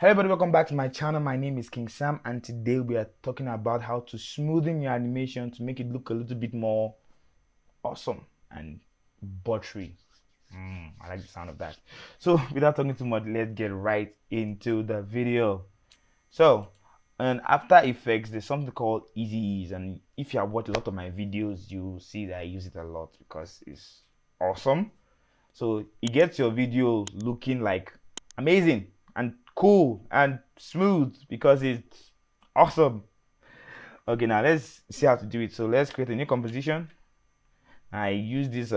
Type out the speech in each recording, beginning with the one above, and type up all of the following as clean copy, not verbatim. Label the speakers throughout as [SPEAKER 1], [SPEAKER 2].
[SPEAKER 1] Hello everybody, welcome back to my channel. My name is King Sam and today we are talking about how to smoothen your animation to make it look a little bit more awesome and buttery. I like the sound of that. So without talking too much, let's get right into the video. So in After Effects, there's something called Easy Ease, and if you have watched a lot of my videos, you see that I use it a lot because it's awesome. So it gets your video looking like amazing and cool and smooth because it's awesome. Okay, now let's see how to do it. So let's create a new composition. I use this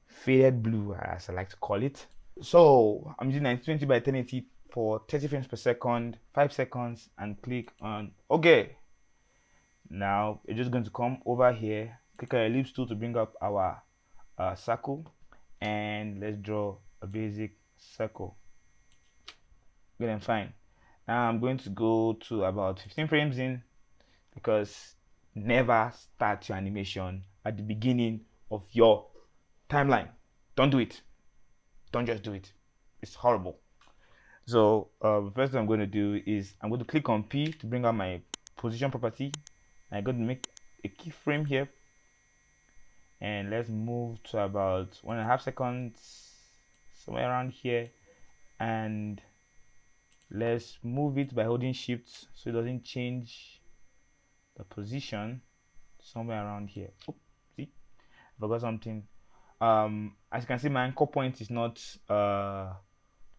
[SPEAKER 1] faded blue, as I like to call it. So I'm using 1920 by 1080 for 30 frames per second, 5 seconds, and click on OK. Now you're just going to come over here, click on ellipse tool to bring up our circle, and let's draw a basic circle. Good and fine. Now I'm going to go to about 15 frames in, because never start your animation at the beginning of your timeline. Don't do it. Don't just do it. It's horrible. So first thing I'm going to do is I'm going to click on P to bring out my position property. I'm going to make a keyframe here, and let's move to about 1.5 seconds, somewhere around here, and let's move it by holding shift so it doesn't change the position, somewhere around here. Oh, see, I forgot something. As you can see, my anchor point is not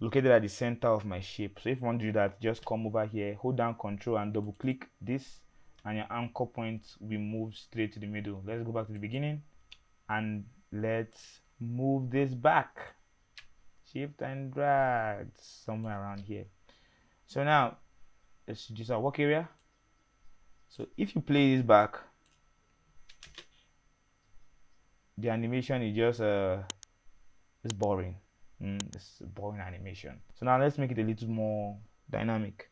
[SPEAKER 1] located at the center of my shape. So if you want to do that, just come over here, hold down Control and double click this, and your anchor point will move straight to the middle. Let's go back to the beginning and let's move this back. Shift and drag somewhere around here. So now let's use our work area. So if you play this back, the animation is just it's boring. It's a boring animation. So now let's make it a little more dynamic.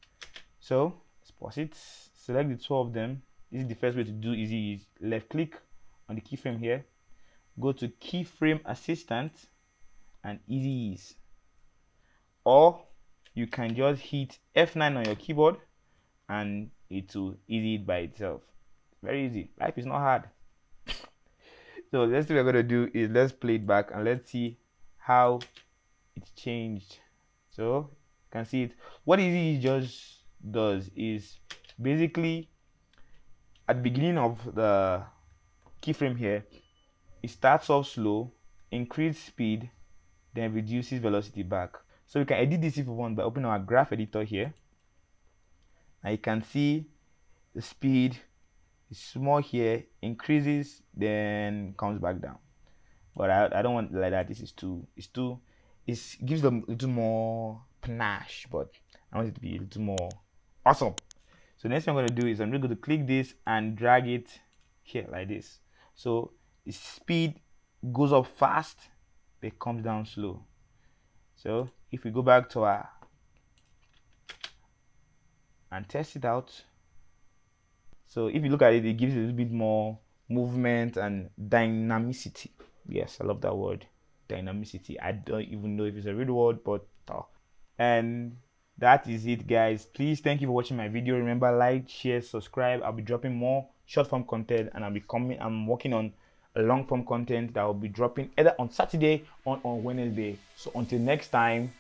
[SPEAKER 1] So let's pause it, select the two of them. This is the first way to do easy is left click on the keyframe here, go to keyframe assistant and easy ease, or you can just hit F9 on your keyboard and it will easy it by itself. Very easy. Life is not hard. So the next thing we're going to do is let's play it back and let's see how it's changed. So you can see it. What easy just does is basically at the beginning of the keyframe here, it starts off slow, increase speed, then reduces velocity back. So we can edit this if we want by opening our graph editor here. And you can see the speed is small here, increases, then comes back down. But I don't want it like that. This is it gives them a little more panache, but I want it to be a little more awesome. So next thing I'm going to do is I'm just going to click this and drag it here like this. So the speed goes up fast, but it comes down slow. So if we go back to our and test it out. So if you look at it, it gives a little bit more movement and dynamicity. Yes, I love that word, dynamicity. I don't even know if it's a real word, but and that is it, guys. Please, thank you for watching my video. Remember, like, share, subscribe. I'll be dropping more short form content, and I'm working on a long form content that will be dropping either on Saturday or on Wednesday. So until next time.